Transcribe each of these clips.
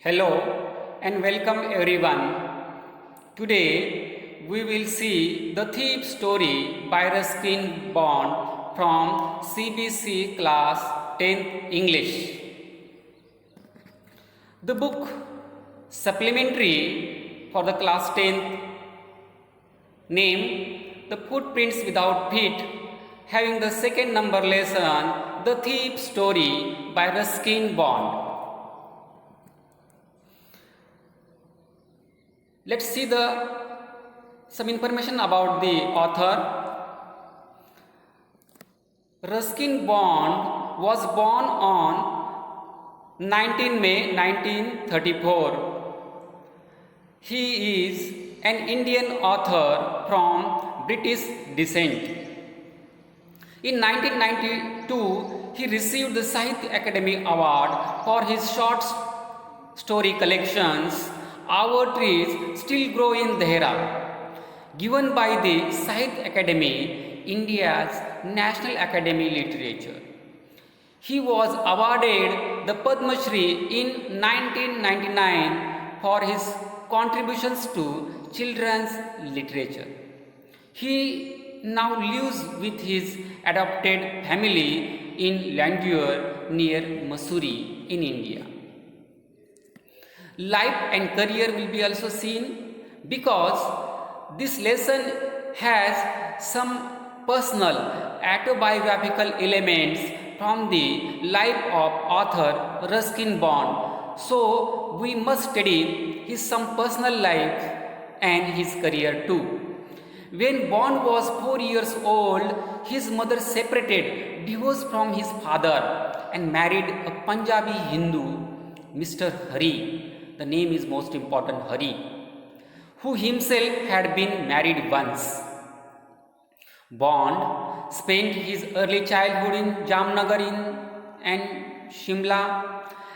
Hello and welcome everyone. Today we will see the thief story by Ruskin Bond from CBC class 10th English. The book supplementary for the class 10th named The Footprints Without Feet, having the second number lesson The Thief Story by Ruskin Bond. Let's see some information about the author. Ruskin Bond was born on 19 May 1934. He is an Indian author from British descent. In 1992, he received the Sahitya Academy Award for his short story collections Our Trees Still Grow in Dehra, given by the Sahitya Academy, India's National Academy Literature. He was awarded the Padma Shri in 1999 for his contributions to children's literature. He now lives with his adopted family in Landur near Mussoorie in India. Life and career will be also seen because this lesson has some personal autobiographical elements from the life of author Ruskin Bond. So we must study his some personal life and his career too. When Bond was 4 years old, his mother separated, divorced from his father and married a Punjabi Hindu, Mr. Hari. The name is most important, Hari, who himself had been married once. Bond spent his early childhood in Jamnagar and Shimla.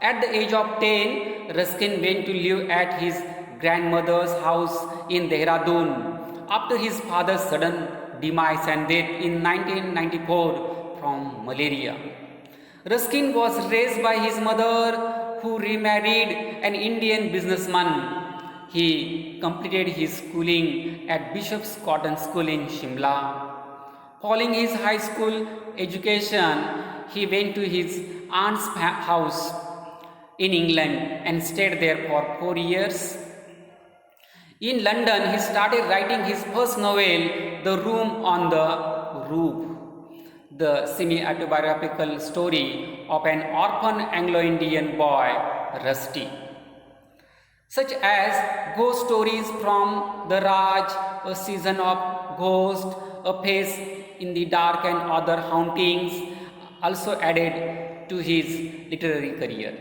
At the age of 10, Ruskin went to live at his grandmother's house in Dehradun after his father's sudden demise and death in 1994 from malaria. Ruskin was raised by his mother, who remarried an Indian businessman. He completed his schooling at Bishop's Cotton School in Shimla. Following his high school education, he went to his aunt's house in England and stayed there for 4 years. In London, he started writing his first novel, The Room on the Roof, the semi-autobiographical story of an orphan Anglo-Indian boy, Rusty. Such as ghost stories from The Raj, A Season of Ghost, A Face in the Dark and other hauntings also added to his literary career.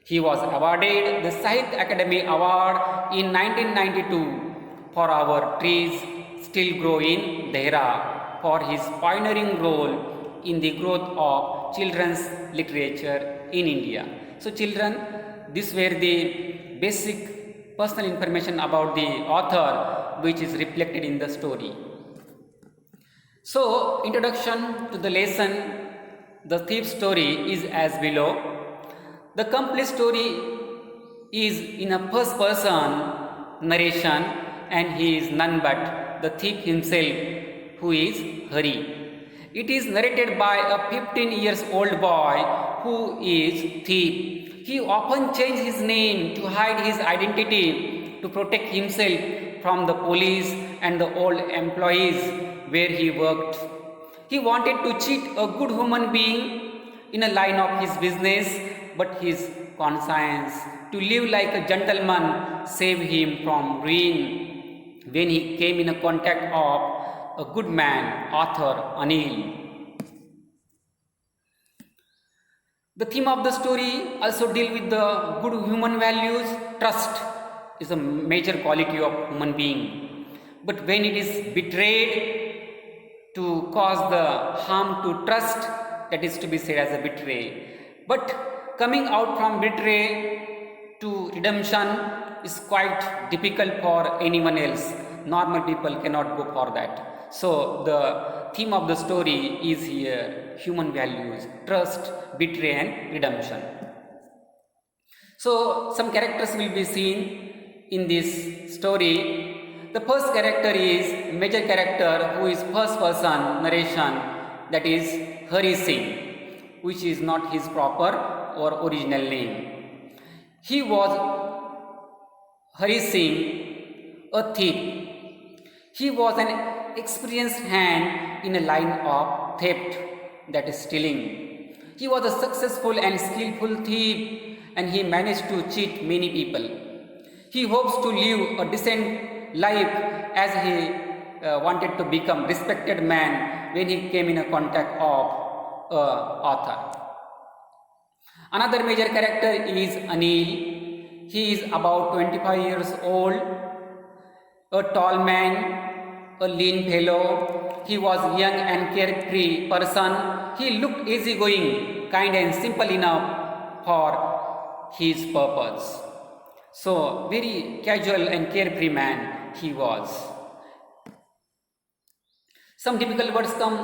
He was awarded the Sahitya Academy Award in 1992 for Our Trees Still Grow in Dehra, for his pioneering role in the growth of children's literature in India. So children, these were the basic personal information about the author which is reflected in the story. So introduction to the lesson, The Thief Story is as below. The complete story is in a first person narration and he is none but the thief himself, who is Hari. It is narrated by a 15 years old boy who is thief. He often changes his name to hide his identity to protect himself from the police and the old employees where he worked. He wanted to cheat a good human being in a line of his business, but his conscience to live like a gentleman saved him from ruin when he came in contact of a good man, author Anil. The theme of the story also deals with the good human values. Trust is a major quality of human being. But when it is betrayed to cause the harm to trust, that is to be said as a betray. But coming out from betray to redemption is quite difficult for anyone else. Normal people cannot go for that. So the theme of the story is here human values, trust, betray and redemption. So some characters will be seen in this story. The first character is major character who is first person narration, that is Hari Singh, which is not his proper or original name. He was Hari Singh, a thief. He was an experienced hand in a line of theft, that is stealing. He was a successful and skillful thief, and he managed to cheat many people. He hopes to live a decent life as he wanted to become respected man when he came in a contact of author. Another major character is Anil. He is about 25 years old, a tall man, a lean fellow. He was young and carefree person. He looked easygoing, kind and simple enough for his purpose. So very casual and carefree man he was. Some difficult words come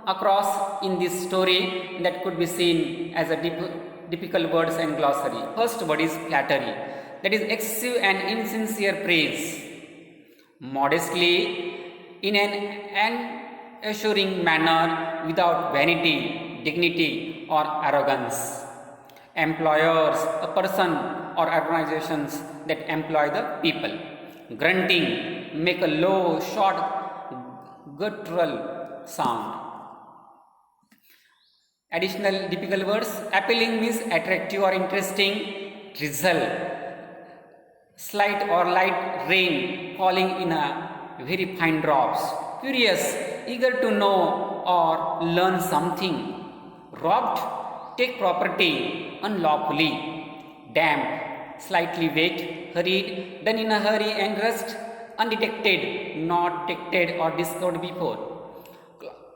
across in this story that could be seen as a difficult words and glossary. First word is flattery, that is excessive and insincere praise. Modestly, in an assuring manner, without vanity, dignity or arrogance. Employers, a person or organizations that employ the people. Grunting, make a low, short, guttural sound. Additional difficult words. Appealing means attractive or interesting. Drizzle, slight or light rain falling in a very fine drops. Curious, eager to know or learn something. Robbed, take property unlawfully. Damp, slightly wet. Hurried, done in a hurry and rushed. Undetected, not detected or discovered before.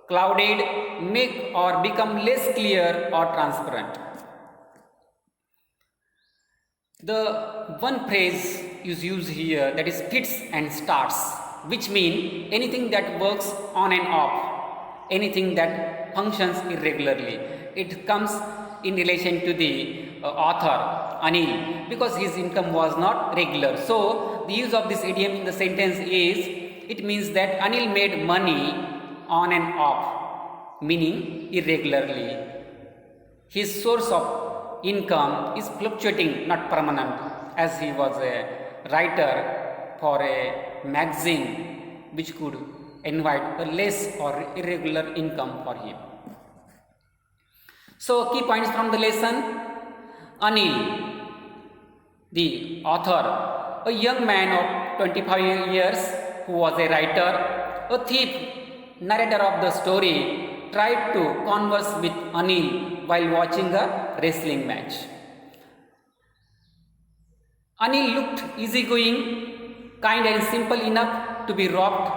Clouded, make or become less clear or transparent. The one phrase is used here, that is fits and starts, which mean anything that works on and off, anything that functions irregularly. It comes in relation to the author Anil, because his income was not regular. So the use of this idiom in the sentence is, it means that Anil made money on and off, meaning irregularly. His source of income is fluctuating, not permanent, as he was a writer for a magazine which could invite a less or irregular income for him. So key points from the lesson. Anil, the author, a young man of 25 years who was a writer, a thief, narrator of the story, tried to converse with Anil while watching a wrestling match. Anil looked easygoing, kind and simple enough to be robbed,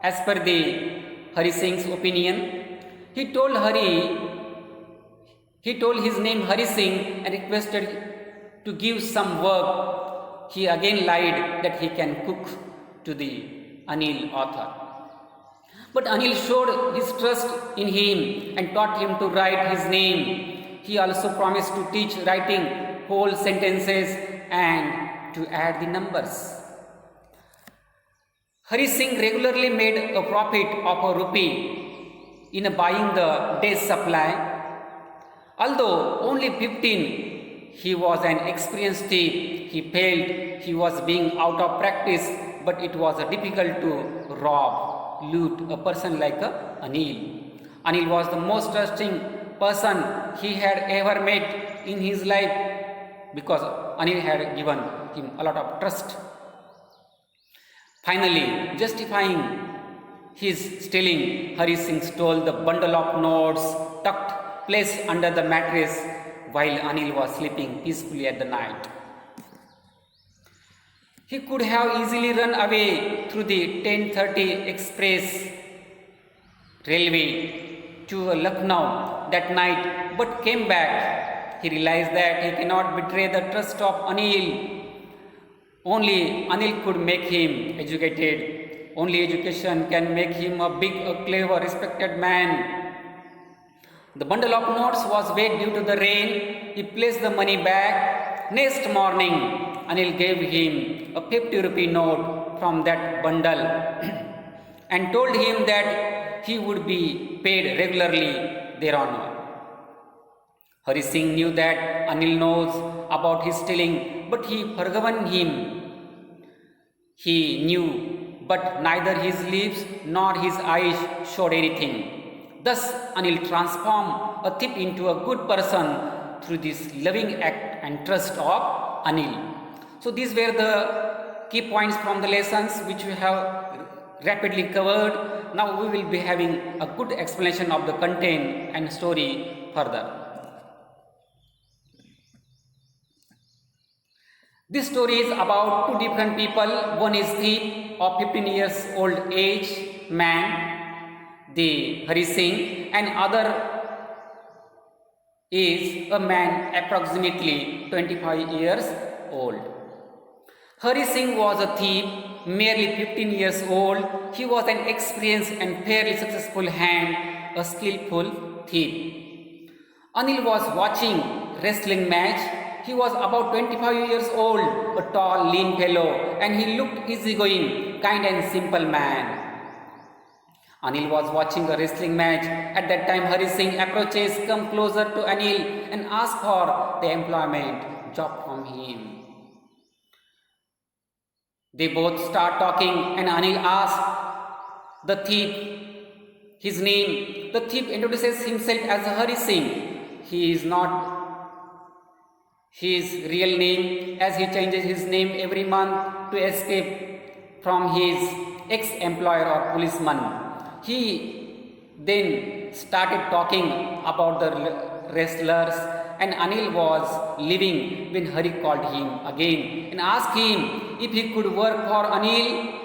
as per the Hari Singh's opinion. He told his name Hari Singh and requested to give some work. He again lied that he can cook to the Anil author. But Anil showed his trust in him and taught him to write his name. He also promised to teach writing whole sentences and to add the numbers. Hari Singh regularly made a profit of ₹1 in buying the day's supply. Although only 15, he was an experienced thief. He felt he was being out of practice, but it was difficult to rob, loot a person like Anil. Anil was the most trusting person he had ever met in his life, because Anil had given him a lot of trust. Finally, justifying his stealing, Hari Singh stole the bundle of notes placed under the mattress while Anil was sleeping peacefully at the night. He could have easily run away through the 10:30 express railway to Lucknow that night, but came back. He realized that he cannot betray the trust of Anil. Only Anil could make him educated. Only education can make him a big, clever, respected man. The bundle of notes was wet due to the rain. He placed the money back Next morning, Anil gave him a 50 rupee note from that bundle and told him that he would be paid regularly thereon. Hari Singh knew that Anil knows about his stealing, but he forgiven him. He knew, but neither his lips nor his eyes showed anything. Thus, Anil transformed a thief into a good person through this loving act and trust of Anil. So these were the key points from the lessons which we have rapidly covered. Now we will be having a good explanation of the content and story further. This story is about two different people. One is thief of 15 years old age man, the Hari Singh, and other is a man approximately 25 years old. Hari Singh was a thief, merely 15 years old. He was an experienced and fairly successful hand, a skillful thief. Anil was watching wrestling match. He was about 25 years old, a tall, lean fellow, and he looked easygoing, kind and simple man. Anil was watching a wrestling match. At that time, Hari Singh approaches, come closer to Anil and asks for the employment job from him. They both start talking and Anil asks the thief his name. The thief introduces himself as Hari Singh. He is not his real name, as he changes his name every month to escape from his ex-employer or policeman. He then started talking about the wrestlers, and Anil was leaving when Hari called him again and asked him if he could work for Anil.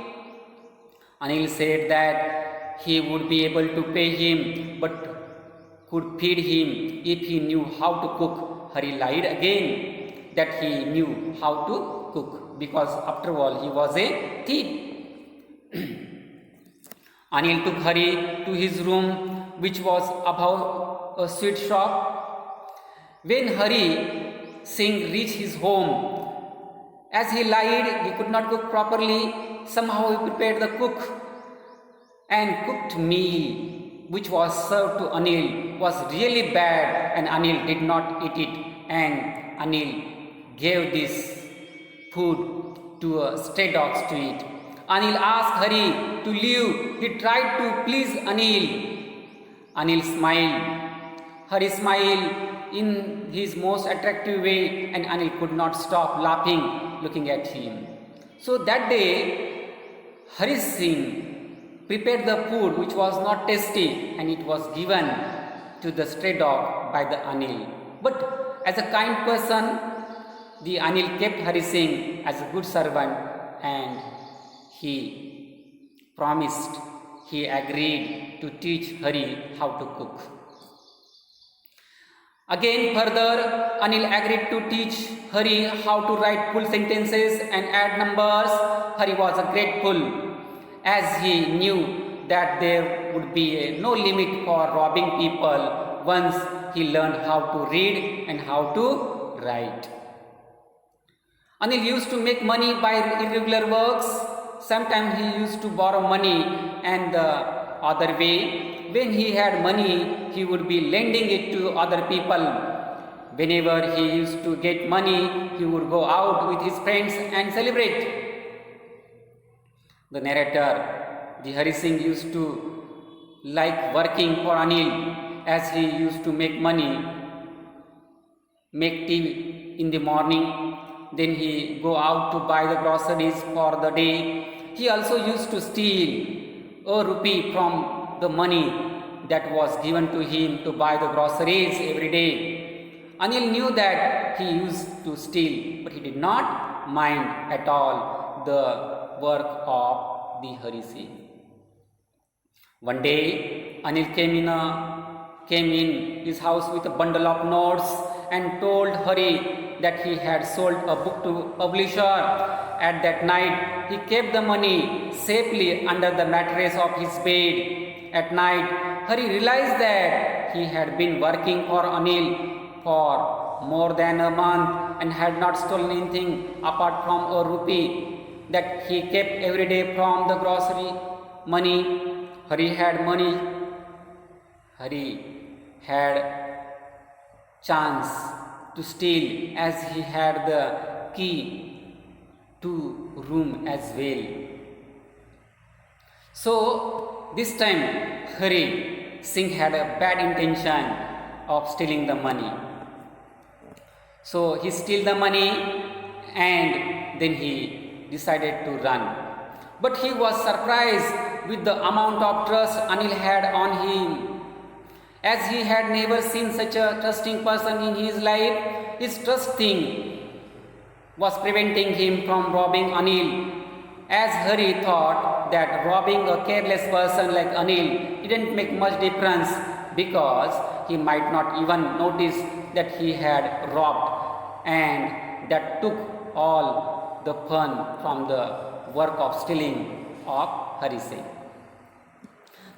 Anil said that he would be able to pay him but could feed him if he knew how to cook. Hari lied again that he knew how to cook because after all he was a thief. Anil took Hari to his room, which was above a sweet shop. When Hari Singh reached his home, as he lied, he could not cook properly. Somehow he prepared the cook and cooked meal which was served to Anil was really bad, and Anil did not eat it, and Anil gave this food to stray dogs to eat. Anil asked Hari to leave. He tried to please Anil. Anil smiled. Hari smiled in his most attractive way, and Anil could not stop laughing looking at him. So that day, Hari Singh prepared the food which was not tasty, and it was given to the stray dog by the Anil. But as a kind person, the Anil kept Hari Singh as a good servant, and he promised, he agreed to teach Hari how to cook. Again further, Anil agreed to teach Hari how to write full sentences and add numbers. Hari was grateful, as he knew that there would be no limit for robbing people once he learned how to read and how to write. Anil used to make money by irregular works. Sometimes he used to borrow money, and the other way, when he had money, he would be lending it to other people. Whenever he used to get money, he would go out with his friends and celebrate. The narrator, the Hari Singh, used to like working for Anil, as he used to make money, make tea in the morning, then he go out to buy the groceries for the day. He also used to steal a rupee from the money that was given to him to buy the groceries every day. Anil knew that he used to steal, but he did not mind at all the work of the Hari Singh. One day, Anil came in his house with a bundle of notes and told Hari that he had sold a book to publisher. At that night, he kept the money safely under the mattress of his bed. At night, Hari realized that he had been working for Anil for more than a month and had not stolen anything apart from a rupee that he kept every day from the grocery money. Hari had money. Hari had chance to steal as he had the key to room as well. So this time Hari Singh had a bad intention of stealing the money. So he stole the money and then he decided to run. But he was surprised with the amount of trust Anil had on him. As he had never seen such a trusting person in his life, his trusting was preventing him from robbing Anil. As Hari thought that robbing a careless person like Anil didn't make much difference because he might not even notice that he had robbed, and that took all the fun from the work of stealing of Hari Singh.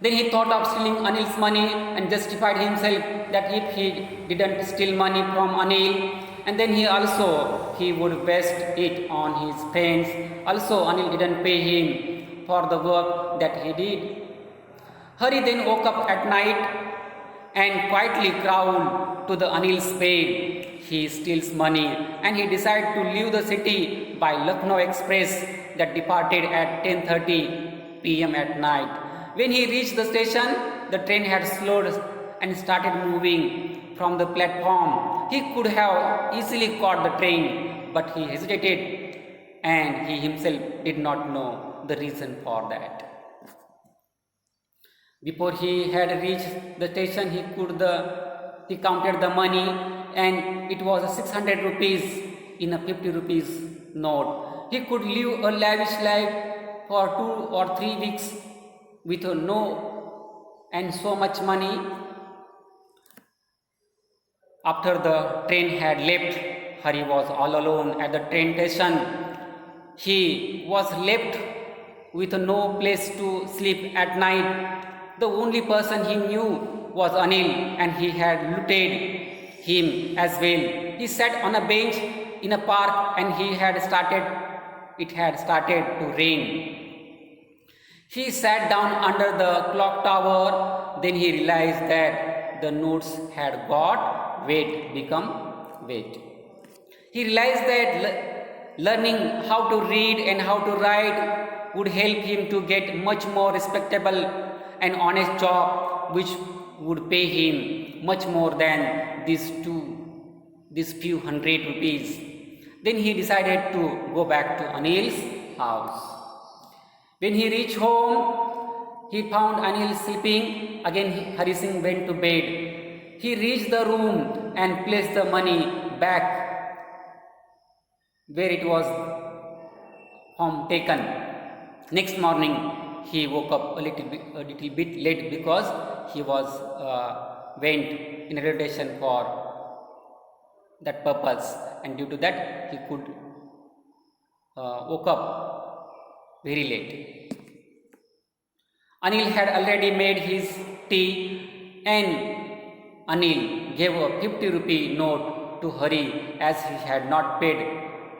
Then he thought of stealing Anil's money and justified himself that if he didn't steal money from Anil, and then he would waste it on his friends. Also, Anil didn't pay him for the work that he did. Hari then woke up at night and quietly crawled to the Anil's bed. He steals money and he decided to leave the city by Lucknow Express that departed at 10:30 p.m. at night. When he reached the station, the train had slowed and started moving from the platform. He could have easily caught the train, but he hesitated and he himself did not know the reason for that. Before he had reached the station, he counted the money and it was 600 rupees in a 50 rupees note. He could live a lavish life for 2 or 3 weeks with so much money. After the train had left, Hari was all alone at the train station. He was left with no place to sleep at night. The only person he knew was Anil, and he had looted him as well. He sat on a bench in a park and it had started to rain. He sat down under the clock tower. Then he realized that the notes had got become wet. He realized that learning how to read and how to write would help him to get much more respectable and honest job, which would pay him much more than these few hundred rupees. Then he decided to go back to Anil's house. When he reached home, he found Anil sleeping. Again, Hari Singh went to bed. He reached the room and placed the money back where it was taken. Next morning, he woke up a little bit late because he was went in a rotation for that purpose, and due to that, he could woke up very late. Anil had already made his tea, and Anil gave a 50 rupee note to Hari as he had not paid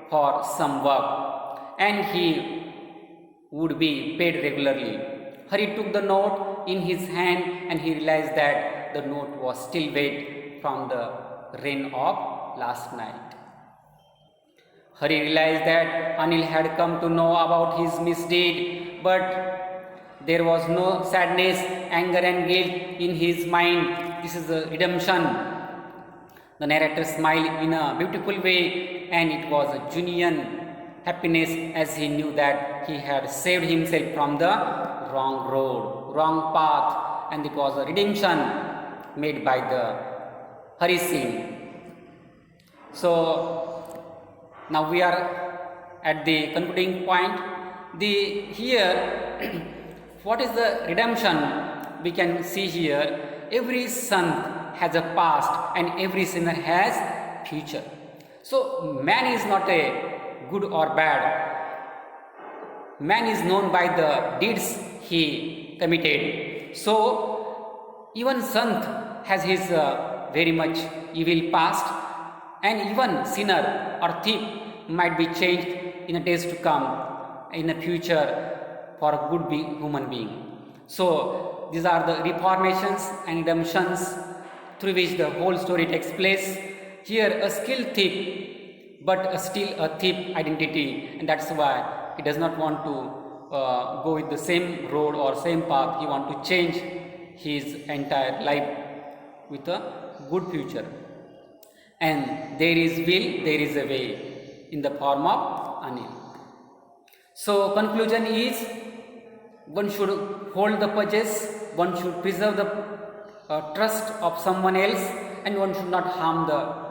for some work and he would be paid regularly. Hari took the note in his hand and he realized that the note was still wet from the rain of last night. Hari realized that Anil had come to know about his misdeed, but there was no sadness, anger and guilt in his mind. This is a redemption. The narrator smiled in a beautiful way, and it was a genuine happiness as he knew that he had saved himself from the wrong road, wrong path, and it was a redemption made by the Hari Singh. So now we are at the concluding point. Here, what is the redemption? We can see here, every sant has a past and every sinner has future. So man is not a good or bad. Man is known by the deeds he committed. So even sant has his very much evil past, and even sinner or thief might be changed in the days to come in the future for a good human being. So these are the reformations and redemptions through which the whole story takes place. Here a skilled thief, but still a thief identity, and that's why he does not want to go with the same road or same path. He want to change his entire life with a good future. And there is will, there is a way, in the form of Anil. So conclusion is, one should hold the purchase, one should preserve the trust of someone else, and one should not harm the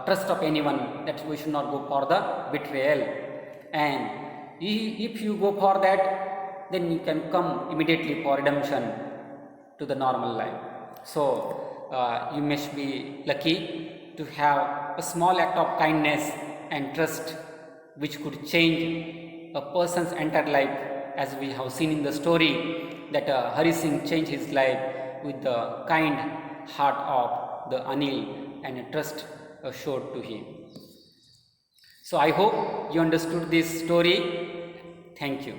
trust of anyone, that we should not go for the betrayal. And if you go for that, then you can come immediately for redemption to the normal life. So you must be lucky to have a small act of kindness and trust which could change a person's entire life, as we have seen in the story that Hari Singh changed his life with the kind heart of the Anil and a trust showed to him. So I hope you understood this story. Thank you.